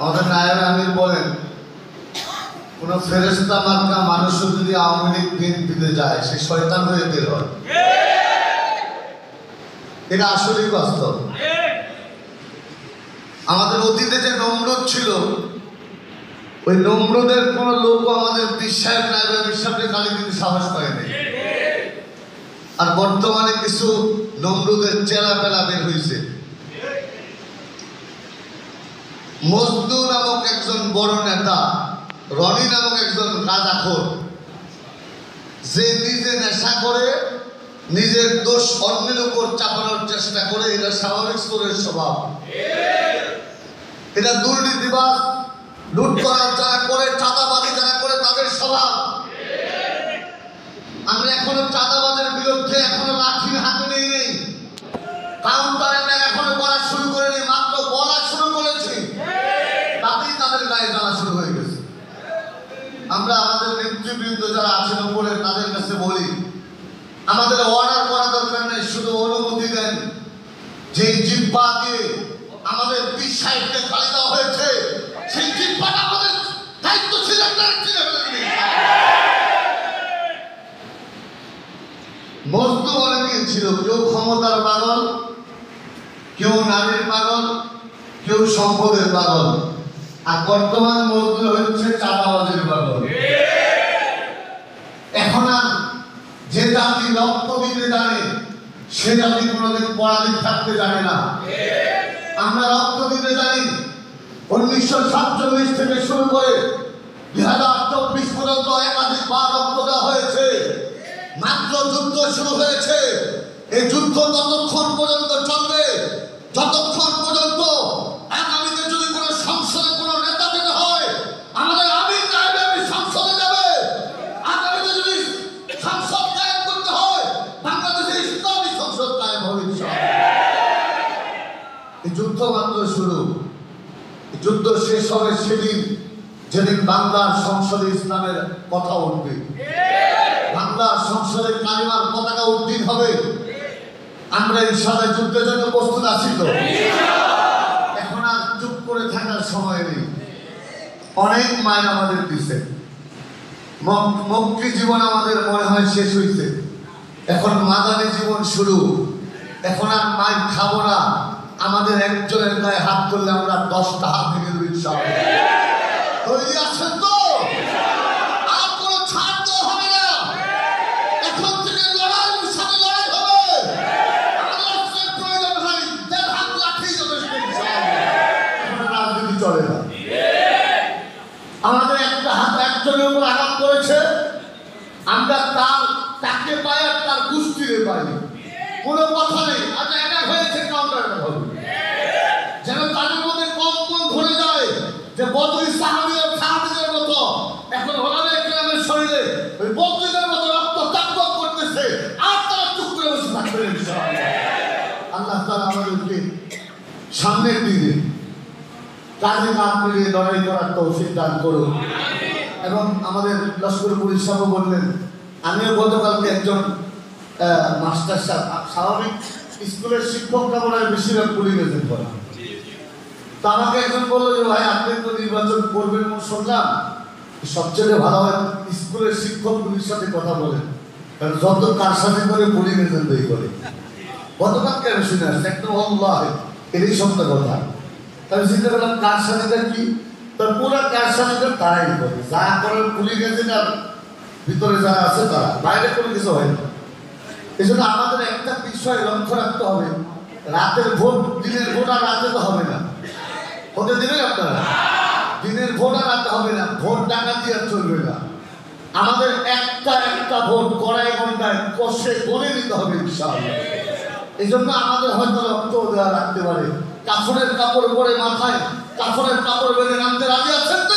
আমাদের নায়েব আমির বলেন, কোন ফেরেশতা মার্কা মানুষ যদি আওয়ামী লীগ বিএনপিতে যায় সে শয়তান হয়ে বের হয়। এটা আসলেই বাস্তব। আমাদের অতীতে যে নমরুদ ছিল, ওই নমরুদের কোন লোক আমাদের বিশ্বাস নায়েব আমির সাহেবকে গালি দিতে সাহস পায়নি। আর বর্তমানে কিছু নমরুদের চেলা পেলা বের হয়েছে। মজনু নামক একজন বড় নেতা, রনি নামক একজন গাঁজাখোর, যে নিজে নেশা করে নিজের দোষ অন্যের উপর চাপানোর চেষ্টা করে, এটা স্বাভাবিক স্তরের স্বভাব। এটা দুর্নীতিবাজ, লুট করার যারা করে, চাঁদাবাজি যারা করে তাদের স্বভাব। আমরা এখনো চাঁদাবাজের বিরুদ্ধে এখনো লাঠির হাতে নেই নেই, কাউন্টারের এখনো বলা শুরু করেনি, মাত্র বলা শুরু করেছি, তাতেই তাদের গায়ে জ্বালা শুরু হয়ে গেছে। আমরা আমাদের নেতৃবৃন্দ যারা আছেন উপরে তাদের কাছে বলি, আমাদের অর্ডার করা দরকার নেই, শুধু অনুমতি দেন। যে জিহ্বা দিয়ে আমাদের পীর সাহেবকে গালি দেওয়া হয়েছে, সেই জিহ্বাটা আমাদের দায়িত্ব ছিল মজনু অনেকে ছিল, কেউ ক্ষমতার পাগল, কেউ নারীর পাগল, কেউ সম্পদের পাগল। আর বর্তমান মজনু হচ্ছে চাঁদাবাজের পাগল। এখন আর যে জাতি রক্ত দিতে জানে সে জাতি কোনোদিন পরাধীন থাকতে জানে না। আমরা রক্ত দিতে জানি। 1947 থেকে শুরু করে 2024 পর্যন্ত একাধিকবার রক্ত দেওয়া হয়েছে। মাত্র যুদ্ধ শুরু হয়েছে। এই যুদ্ধ ততক্ষণ পর্যন্ত চলবে যতক্ষণ পর্যন্ত আগামীতে যদি কোনো সংসদে কোনো নেতা পেতে হয়, আমাদের আমির নায়েব আমির সংসদে যাবে। আগামীতে যদি সংসদ কায়েম করতে হয়, বাংলাদেশে ইসলামী সংসদ কায়েম হবে ইনশাআল্লাহ। এই যুদ্ধ মাত্র শুরু। যুদ্ধ শেষ হবে সেদিন যেদিন বাংলার সংসদে ইসলামের কথা উঠবে, বাংলার সংসদে কালিমার পতাকা উত্তীর্ণ হবে। আমরা ইনশাআল্লাহ যুদ্ধের জন্য প্রস্তুত আছি তো? এখন আর চুপ করে থাকার সময় নেই। অনেক মায়ের আমাদের দিচ্ছে, মক্কি জীবন আমাদের মনে হয় শেষ হয়েছে, এখন মাদানী জীবন শুরু। এখন আর মায়ের খাবো না। আমাদের একজনের গায়ে হাত করলে আমরা 10টা হাত ভেঙে দেব ইনশাআল্লাহ। তৈরি আছেন তো? আর কোনো ছাড় তো হবে না। এখন থেকে লড়াইয়ের সাথে লড়াই হবে। আমাদের অস্ত্রের প্রয়োজন হয়, 1.5 হাত লাঠি যথেষ্ট ইনশাআল্লাহ। এখন রাজনীতি চলে না। আমাদের একটা হাত একজনের উপর আঘাত করেছে, আমরা তাকে পাই আর তার গোষ্ঠীরে পাই, কোনো কথা নেই। আচ্ছা এটা হয়েছে, কাউন্টার হবে যেন তাদের মধ্যে কম্পন ধরে যায় যে বদরি সাহাবীদের মতো এখন ওলামা ইকরামের শরীরে ওই বদরিদের মতো রক্ত তাকবক করতেছে, আর তারা চুপ করে বসে থাকবে ইনশাআল্লাহ। আল্লাহ তাআলা আমাদেরকে সামনের দিনে কাজে কাজ মিলিয়ে লড়াই করার তৌফিক দান করুন। এবং আমাদের লস্কর পুলিশ সাহেব বললেন, আমিও গতকালকে একজন মাস্টার স্বাভাবিক স্কুলের শিক্ষকরা মনে হয় বেশিরভাগ পুলিশ এজেন্ট করা, তো আমাকে একজন বললো যে ভাই আপনি তো নির্বাচন করবেন, শুনলাম সবচেয়ে ভালো হয় স্কুলের শিক্ষক পুলিশের সাথে কথা বলেন, কারণ যত কার সাথে করে পুলিশ এজেন্টই করে। গতকালকে আমি শুনে আসছি একদম আল্লাহ, এটাই সত্য কথা। তাহলে চিন্তা করলাম কার সাথে কি, তার পুরো কার সাথে তারাই করে, যা করে পুলিশ এজেন্ট আর ভিতরে যারা আছে তারা, বাইরে কোনো কিছু হয় না। এই জন্য আমাদের একটা বিষয় লক্ষ্য রাখতে হবে, রাতের ভোট দিনের ভোট আর রাতে তো হবে না, হতে দিবেন আপনারা? দিনের ভোট আর রাতে হবে না, ভোট ডাকাতি আর চলবে না। আমাদের একটা ভোট কড়াই ঘন্টায় কষে গড়ে নিতে হবে ইনশাআল্লাহ। এই জন্য আমাদের হয়তো রক্ত দেওয়া রাখতে পারে, কাফনের কাপড় পরে মাথায় কাফনের কাপড় বেঁধে নামতে রাজি আছেন তো?